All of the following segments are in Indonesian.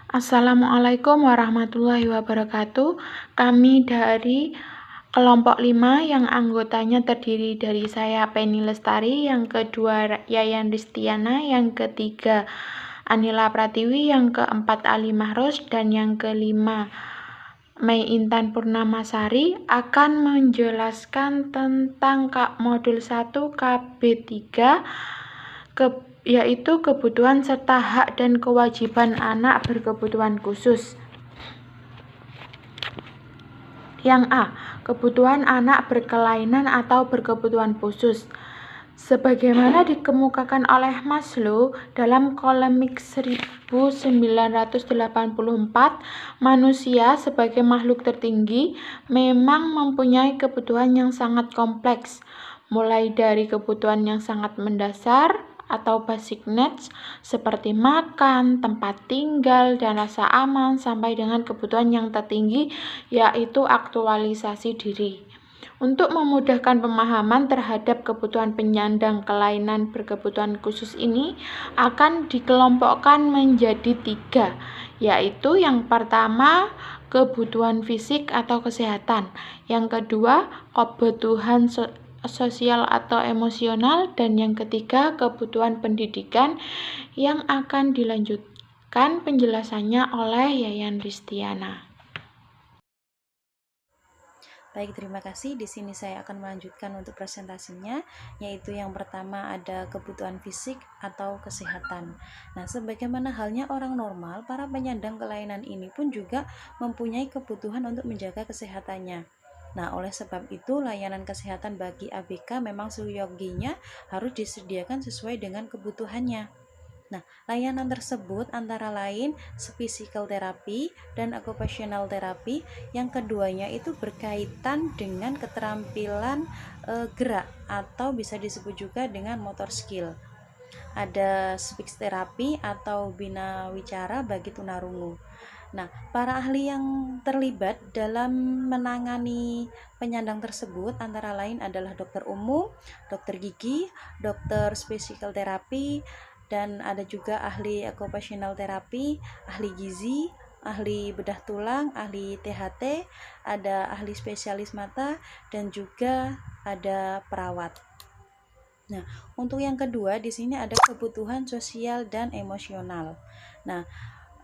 Assalamualaikum warahmatullahi wabarakatuh. Kami dari kelompok 5 yang anggotanya terdiri dari saya Penny Lestari, yang kedua Yayan Ristiana, yang ketiga Anila Pratiwi, yang keempat Ali Mahros, dan yang kelima Mei Intan Purnamasari akan menjelaskan tentang modul 1 KB3 yaitu kebutuhan serta hak dan kewajiban anak berkebutuhan khusus. Yang A. Kebutuhan anak berkelainan atau berkebutuhan khusus. Sebagaimana dikemukakan oleh Maslow dalam Kolemik 1984, manusia sebagai makhluk tertinggi memang mempunyai kebutuhan yang sangat kompleks, mulai dari kebutuhan yang sangat mendasar atau basic needs seperti makan, tempat tinggal, dan rasa aman, sampai dengan kebutuhan yang tertinggi yaitu aktualisasi diri. Untuk memudahkan pemahaman terhadap kebutuhan penyandang kelainan berkebutuhan khusus ini akan dikelompokkan menjadi 3, yaitu yang pertama kebutuhan fisik atau kesehatan, yang kedua kebutuhan sosial atau emosional, dan yang ketiga kebutuhan pendidikan, yang akan dilanjutkan penjelasannya oleh Yayan Ristiana. Baik, terima kasih. Di sini saya akan melanjutkan untuk presentasinya, yaitu yang pertama ada kebutuhan fisik atau kesehatan. Nah, sebagaimana halnya orang normal, para penyandang kelainan ini pun juga mempunyai kebutuhan untuk menjaga kesehatannya. Nah, oleh sebab itu, layanan kesehatan bagi ABK memang seyogianya harus disediakan sesuai dengan kebutuhannya. Nah, layanan tersebut antara lain physical therapy dan occupational therapy. Yang keduanya itu berkaitan dengan keterampilan gerak atau bisa disebut juga dengan motor skill. Ada speech therapy atau bina wicara bagi tunarungu. Nah, para ahli yang terlibat dalam menangani penyandang tersebut antara lain adalah dokter umum, dokter gigi, dokter physical therapy, dan ada juga ahli occupational therapy, ahli gizi, ahli bedah tulang, ahli THT, ada ahli spesialis mata, dan juga ada perawat. Nah, untuk yang kedua di sini ada kebutuhan sosial dan emosional. Nah,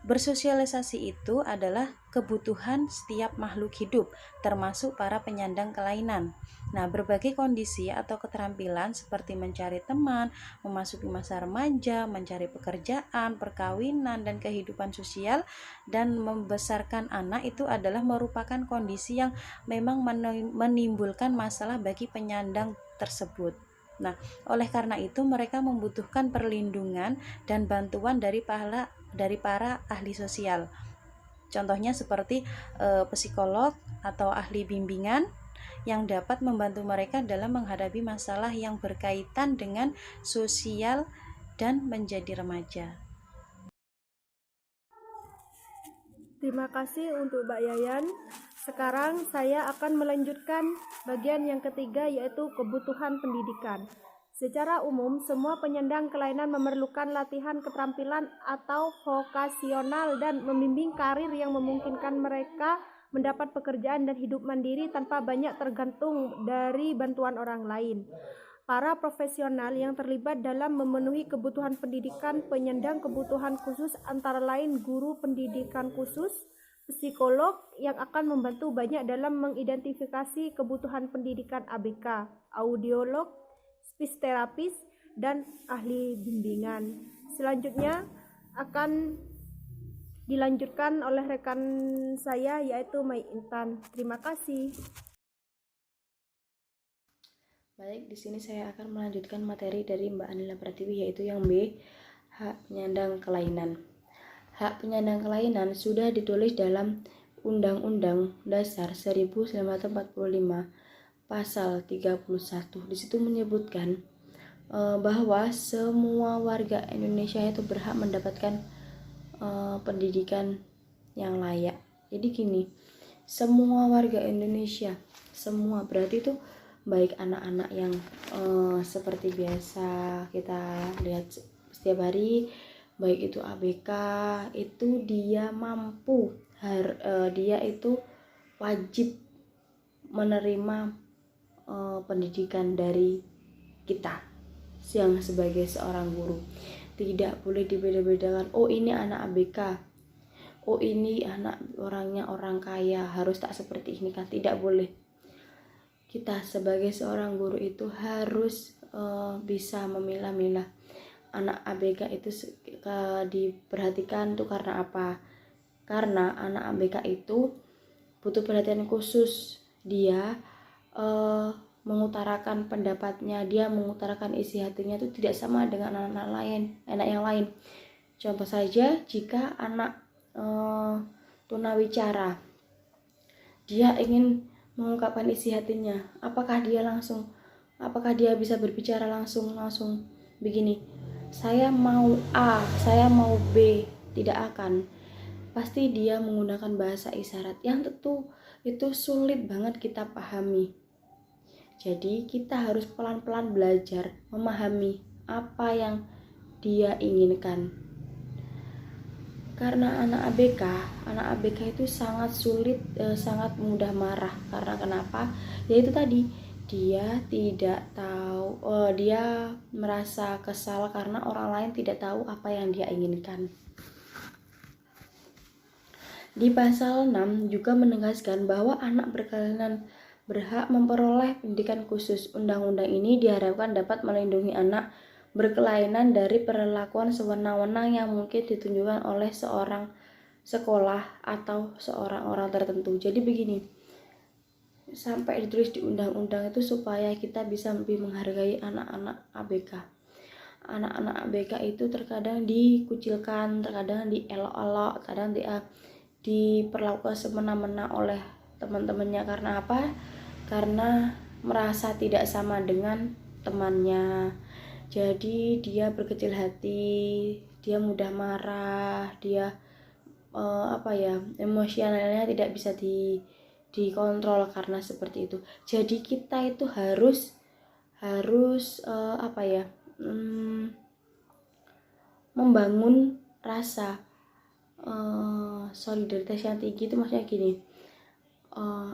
bersosialisasi itu adalah kebutuhan setiap makhluk hidup, termasuk para penyandang kelainan. Nah, berbagai kondisi atau keterampilan seperti mencari teman, memasuki masa remaja, mencari pekerjaan, perkawinan, dan kehidupan sosial, dan membesarkan anak itu adalah merupakan kondisi yang memang menimbulkan masalah bagi penyandang tersebut. Nah, oleh karena itu mereka membutuhkan perlindungan dan bantuan dari para ahli sosial. Contohnya seperti psikolog atau ahli bimbingan yang dapat membantu mereka dalam menghadapi masalah yang berkaitan dengan sosial dan menjadi remaja. Terima kasih untuk Mbak Yayan. Sekarang saya akan melanjutkan bagian yang ketiga, yaitu kebutuhan pendidikan. Secara umum, semua penyandang kelainan memerlukan latihan keterampilan atau vokasional dan membimbing karir yang memungkinkan mereka mendapat pekerjaan dan hidup mandiri tanpa banyak tergantung dari bantuan orang lain. Para profesional yang terlibat dalam memenuhi kebutuhan pendidikan penyandang kebutuhan khusus antara lain guru pendidikan khusus, psikolog yang akan membantu banyak dalam mengidentifikasi kebutuhan pendidikan ABK, audiolog, speech therapist, dan ahli bimbingan. Selanjutnya akan dilanjutkan oleh rekan saya, yaitu Mei Intan. Terima kasih. Baik, di sini saya akan melanjutkan materi dari Mbak Anila Pratiwi, yaitu yang B, hak penyandang kelainan. Hak penyandang kelainan sudah ditulis dalam Undang-Undang Dasar 1945 pasal 31. Di situ menyebutkan bahwa semua warga Indonesia itu berhak mendapatkan pendidikan yang layak. Jadi gini, semua warga Indonesia, semua berarti itu baik anak-anak yang seperti biasa kita lihat setiap hari, baik itu ABK, itu dia mampu, dia itu wajib menerima pendidikan dari kita yang sebagai seorang guru. Tidak boleh dibeda-bedakan, oh ini anak ABK, oh ini anak orangnya orang kaya, harus tak seperti ini kan, tidak boleh. Kita sebagai seorang guru itu harus bisa memilah-milah. Anak ABK itu diperhatikan tuh karena apa? Karena anak ABK itu butuh perhatian khusus. Dia mengutarakan pendapatnya, dia mengutarakan isi hatinya itu tidak sama dengan anak yang lain. Contoh saja, jika anak tunawicara, dia ingin mengungkapkan isi hatinya, apakah dia bisa berbicara langsung begini, saya mau A, saya mau B? Tidak akan. Pasti dia menggunakan bahasa isyarat yang tentu itu sulit banget kita pahami. Jadi kita harus pelan-pelan belajar memahami apa yang dia inginkan. Karena anak ABK itu sangat sulit, sangat mudah marah. Karena kenapa? Yaitu tadi, dia tidak tahu, dia merasa kesal karena orang lain tidak tahu apa yang dia inginkan. Di pasal 6 juga menegaskan bahwa anak berkelainan berhak memperoleh pendidikan khusus. Undang-undang ini diharapkan dapat melindungi anak berkelainan dari perlakuan sewenang-wenang yang mungkin ditunjukkan oleh seorang sekolah atau seorang orang tertentu. Jadi begini, sampai ditulis di undang-undang itu supaya kita bisa lebih menghargai anak-anak ABK. Anak-anak ABK itu terkadang dikucilkan, terkadang dielok-elok, kadang diperlakukan semena-mena oleh teman-temannya. Karena apa? Karena merasa tidak sama dengan temannya. Jadi dia berkecil hati, dia mudah marah, dia emosionalnya tidak bisa dikontrol karena seperti itu. Jadi kita itu harus membangun rasa solidaritas yang tinggi. Itu maksudnya gini,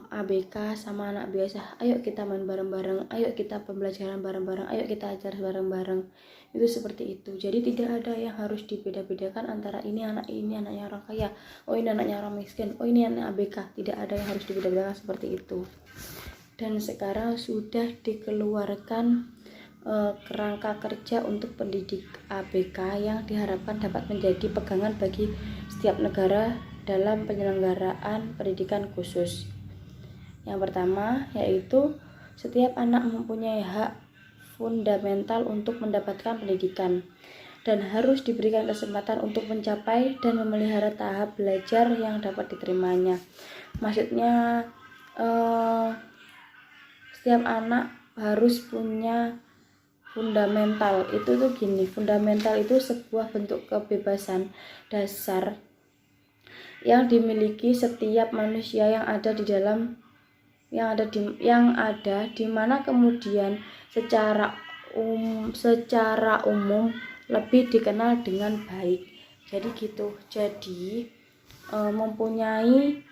ABK sama anak biasa, ayo kita main bareng-bareng, ayo kita pembelajaran bareng-bareng, ayo kita ajar bareng-bareng. Itu seperti itu. Jadi tidak ada yang harus dibeda-bedakan antara ini anaknya orang kaya, oh ini anaknya orang miskin, oh ini anak ABK. Tidak ada yang harus dibeda-bedakan seperti itu. Dan sekarang sudah dikeluarkan kerangka kerja untuk pendidik ABK yang diharapkan dapat menjadi pegangan bagi setiap negara dalam penyelenggaraan pendidikan khusus. Yang pertama yaitu setiap anak mempunyai hak fundamental untuk mendapatkan pendidikan dan harus diberikan kesempatan untuk mencapai dan memelihara tahap belajar yang dapat diterimanya. Maksudnya setiap anak harus punya fundamental. Itu tuh gini, fundamental itu sebuah bentuk kebebasan dasar yang dimiliki setiap manusia yang ada di mana kemudian secara umum lebih dikenal dengan baik. Jadi gitu. Jadi mempunyai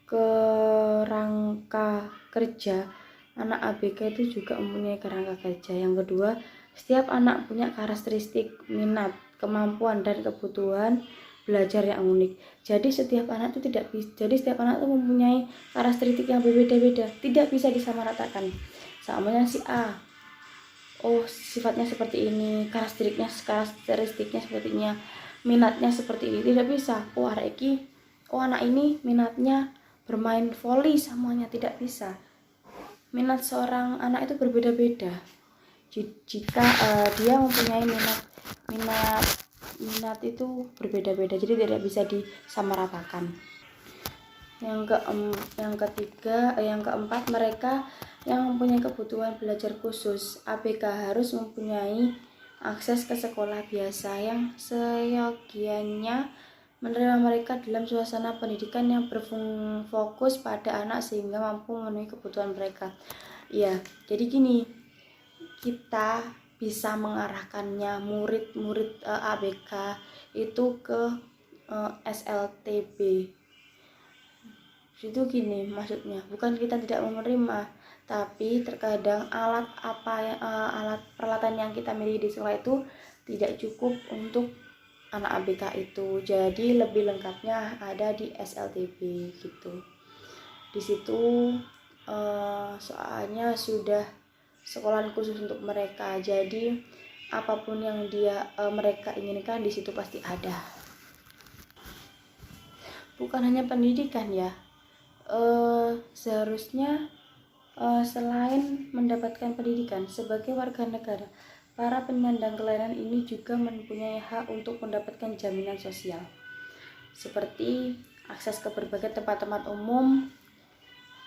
kerangka kerja. Anak ABK itu juga mempunyai kerangka kerja. Yang kedua, setiap anak punya karakteristik, minat, kemampuan dan kebutuhan belajar yang unik. Jadi setiap anak itu mempunyai karakteristik yang berbeda-beda, tidak bisa disamaratakan. Samanya si A, oh sifatnya seperti ini, karakteristiknya sepertinya, minatnya seperti ini, tidak bisa. Anak ini minatnya bermain voli, semuanya tidak bisa. Minat seorang anak itu berbeda-beda. Jika dia mempunyai minat itu berbeda-beda, jadi tidak bisa disamaratakan. Yang keempat, mereka yang mempunyai kebutuhan belajar khusus ABK harus mempunyai akses ke sekolah biasa yang seyogianya menerima mereka dalam suasana pendidikan yang berfokus pada anak sehingga mampu memenuhi kebutuhan mereka. Ya, jadi gini, kita bisa mengarahkannya murid-murid ABK itu ke SLTB. Itu gini maksudnya, bukan kita tidak menerima, tapi terkadang alat peralatan yang kita miliki di sekolah itu tidak cukup untuk anak ABK itu. Jadi lebih lengkapnya ada di SLTB gitu. Di situ soalnya sudah sekolahan khusus untuk mereka. Jadi apapun yang mereka inginkan di situ pasti ada. Bukan hanya pendidikan ya. Seharusnya selain mendapatkan pendidikan sebagai warga negara, para penyandang kelainan ini juga mempunyai hak untuk mendapatkan jaminan sosial seperti akses ke berbagai tempat-tempat umum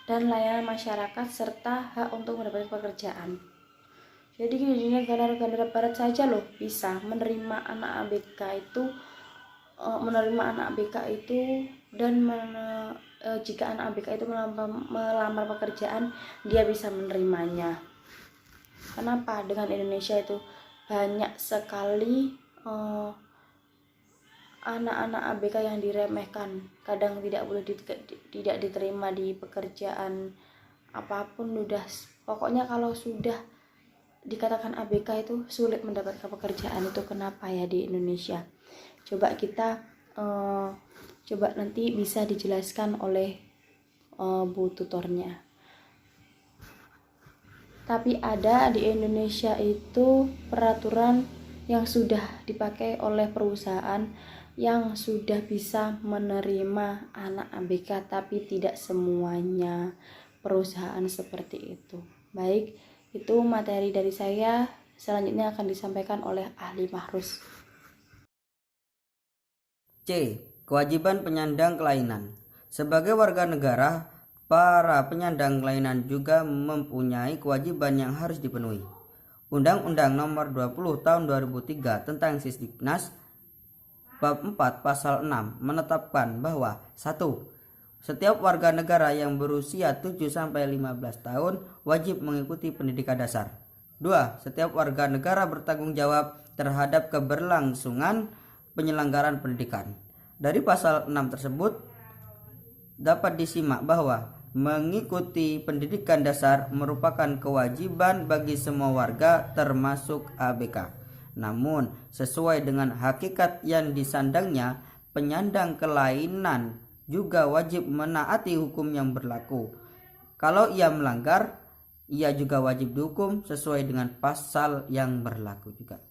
dan layanan masyarakat serta hak untuk mendapatkan pekerjaan. Jadi di negara-negara barat saja loh bisa menerima anak ABK itu dan jika anak ABK itu melamar pekerjaan, dia bisa menerimanya. Kenapa? Dengan Indonesia itu banyak sekali anak-anak ABK yang diremehkan, kadang tidak diterima di pekerjaan apapun. Pokoknya kalau sudah dikatakan ABK itu sulit mendapatkan pekerjaan. Itu kenapa ya di Indonesia? Coba nanti bisa dijelaskan oleh Bu tutornya. Tapi ada di Indonesia itu peraturan yang sudah dipakai oleh perusahaan yang sudah bisa menerima anak ABK, tapi tidak semuanya perusahaan seperti itu. Baik, itu materi dari saya. Selanjutnya akan disampaikan oleh ahli Mahrus. C. Kewajiban penyandang kelainan. Sebagai warga negara, para penyandang kelainan juga mempunyai kewajiban yang harus dipenuhi. Undang-Undang Nomor 20 Tahun 2003 tentang Sisdiknas Bab 4 Pasal 6 menetapkan bahwa 1. Setiap warga negara yang berusia 7-15 tahun wajib mengikuti pendidikan dasar. 2. Setiap warga negara bertanggung jawab terhadap keberlangsungan penyelenggaraan pendidikan. Dari pasal 6 tersebut dapat disimak bahwa mengikuti pendidikan dasar merupakan kewajiban bagi semua warga termasuk ABK. Namun, sesuai dengan hakikat yang disandangnya, penyandang kelainan juga wajib menaati hukum yang berlaku. Kalau ia melanggar, ia juga wajib dihukum sesuai dengan pasal yang berlaku juga.